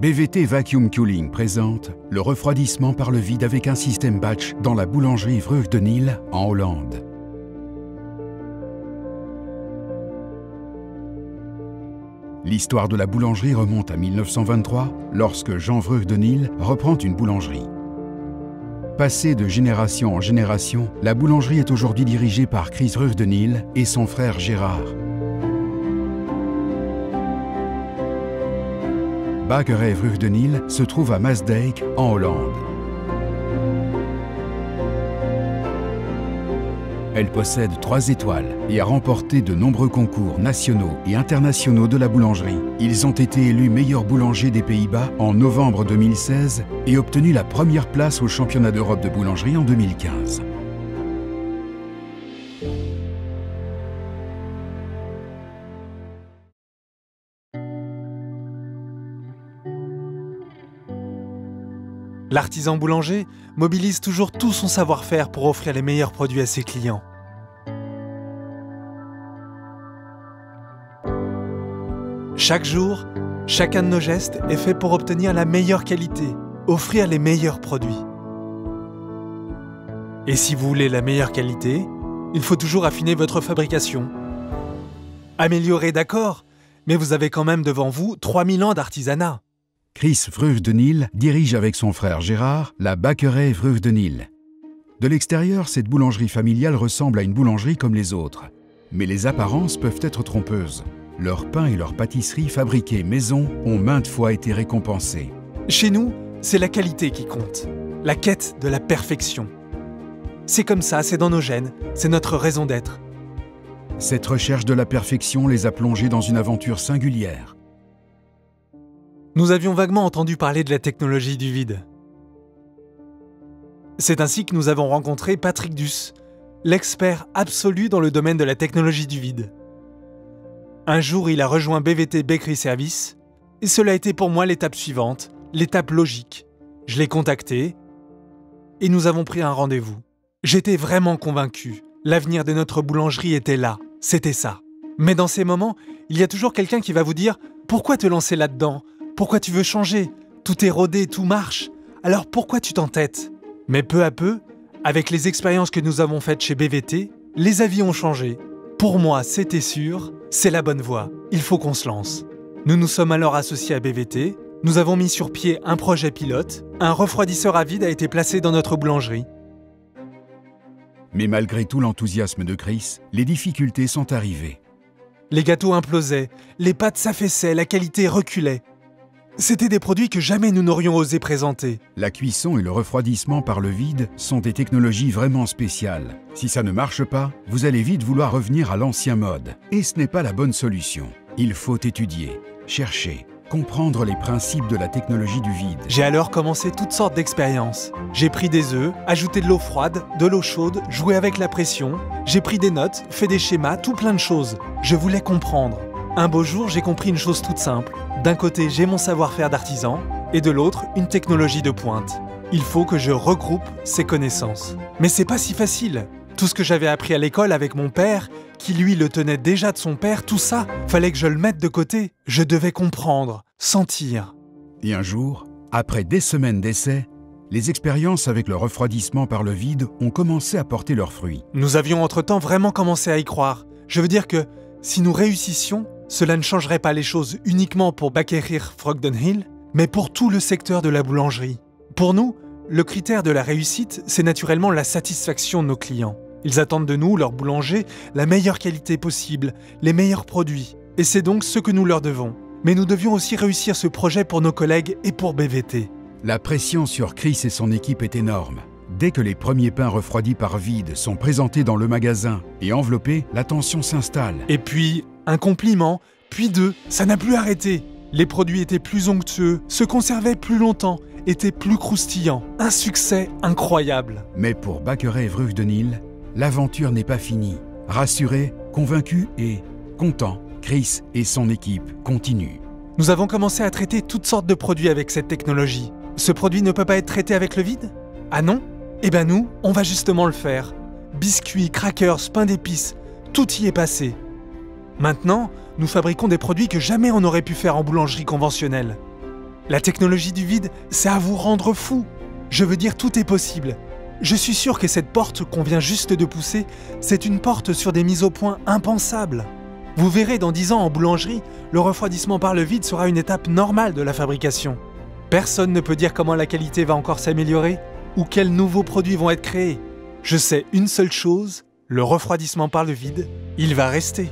BVT Vacuum Cooling présente le refroidissement par le vide avec un système batch dans la boulangerie Vreugdenhil en Hollande. L'histoire de la boulangerie remonte à 1923, lorsque Jean Vreugdenhil reprend une boulangerie. Passée de génération en génération, la boulangerie est aujourd'hui dirigée par Chris Vreugdenhil et son frère Gérard. Bakkerij Vreugdenhil se trouve à Maasdijk, en Hollande. Elle possède 3 étoiles et a remporté de nombreux concours nationaux et internationaux de la boulangerie. Ils ont été élus meilleurs boulangers des Pays-Bas en novembre 2016 et obtenu la première place au championnat d'Europe de boulangerie en 2015. L'artisan boulanger mobilise toujours tout son savoir-faire pour offrir les meilleurs produits à ses clients. Chaque jour, chacun de nos gestes est fait pour obtenir la meilleure qualité, offrir les meilleurs produits. Et si vous voulez la meilleure qualité, il faut toujours affiner votre fabrication. Améliorer, d'accord, mais vous avez quand même devant vous 3000 ans d'artisanat. Chris Vreugdenhil dirige avec son frère Gérard la Bakkerij Vreugdenhil. De l'extérieur, cette boulangerie familiale ressemble à une boulangerie comme les autres. Mais les apparences peuvent être trompeuses. Leurs pains et leurs pâtisseries fabriquées maison ont maintes fois été récompensés. Chez nous, c'est la qualité qui compte, la quête de la perfection. C'est comme ça, c'est dans nos gènes, c'est notre raison d'être. Cette recherche de la perfection les a plongés dans une aventure singulière. Nous avions vaguement entendu parler de la technologie du vide. C'est ainsi que nous avons rencontré Patrick Duss, l'expert absolu dans le domaine de la technologie du vide. Un jour, il a rejoint BVT Bakery Service, et cela a été pour moi l'étape suivante, l'étape logique. Je l'ai contacté, et nous avons pris un rendez-vous. J'étais vraiment convaincu, l'avenir de notre boulangerie était là, c'était ça. Mais dans ces moments, il y a toujours quelqu'un qui va vous dire « Pourquoi te lancer là-dedans ? Pourquoi tu veux changer ? Tout est rodé, tout marche. Alors pourquoi tu t'entêtes ?» Mais peu à peu, avec les expériences que nous avons faites chez BVT, les avis ont changé. Pour moi, c'était sûr, c'est la bonne voie. Il faut qu'on se lance. Nous nous sommes alors associés à BVT. Nous avons mis sur pied un projet pilote. Un refroidisseur à vide a été placé dans notre boulangerie. Mais malgré tout l'enthousiasme de Chris, les difficultés sont arrivées. Les gâteaux implosaient, les pâtes s'affaissaient, la qualité reculait. C'étaient des produits que jamais nous n'aurions osé présenter. La cuisson et le refroidissement par le vide sont des technologies vraiment spéciales. Si ça ne marche pas, vous allez vite vouloir revenir à l'ancien mode. Et ce n'est pas la bonne solution. Il faut étudier, chercher, comprendre les principes de la technologie du vide. J'ai alors commencé toutes sortes d'expériences. J'ai pris des œufs, ajouté de l'eau froide, de l'eau chaude, joué avec la pression. J'ai pris des notes, fait des schémas, tout plein de choses. Je voulais comprendre. Un beau jour, j'ai compris une chose toute simple. D'un côté, j'ai mon savoir-faire d'artisan, et de l'autre, une technologie de pointe. Il faut que je regroupe ces connaissances. Mais c'est pas si facile. Tout ce que j'avais appris à l'école avec mon père, qui lui le tenait déjà de son père, tout ça, fallait que je le mette de côté. Je devais comprendre, sentir. Et un jour, après des semaines d'essais, les expériences avec le refroidissement par le vide ont commencé à porter leurs fruits. Nous avions entre-temps vraiment commencé à y croire. Je veux dire que, si nous réussissions, cela ne changerait pas les choses uniquement pour Bakkerij Vreugdenhil, mais pour tout le secteur de la boulangerie. Pour nous, le critère de la réussite, c'est naturellement la satisfaction de nos clients. Ils attendent de nous, leurs boulangers, la meilleure qualité possible, les meilleurs produits. Et c'est donc ce que nous leur devons. Mais nous devions aussi réussir ce projet pour nos collègues et pour BVT. La pression sur Chris et son équipe est énorme. Dès que les premiers pains refroidis par vide sont présentés dans le magasin et enveloppés, la tension s'installe. Et puis, un compliment, puis 2, ça n'a plus arrêté. Les produits étaient plus onctueux, se conservaient plus longtemps, étaient plus croustillants. Un succès incroyable. Mais pour Bakkerij Vreugdenhil, l'aventure n'est pas finie. Rassurés, convaincus et contents, Chris et son équipe continuent. Nous avons commencé à traiter toutes sortes de produits avec cette technologie. Ce produit ne peut pas être traité avec le vide ? Ah non ? Eh ben nous, on va justement le faire. Biscuits, crackers, pain d'épices, tout y est passé. Maintenant, nous fabriquons des produits que jamais on n'aurait pu faire en boulangerie conventionnelle. La technologie du vide, c'est à vous rendre fou. Je veux dire, tout est possible. Je suis sûr que cette porte qu'on vient juste de pousser, c'est une porte sur des mises au point impensables. Vous verrez, dans 10 ans en boulangerie, le refroidissement par le vide sera une étape normale de la fabrication. Personne ne peut dire comment la qualité va encore s'améliorer ou quels nouveaux produits vont être créés. Je sais une seule chose, le refroidissement par le vide, il va rester.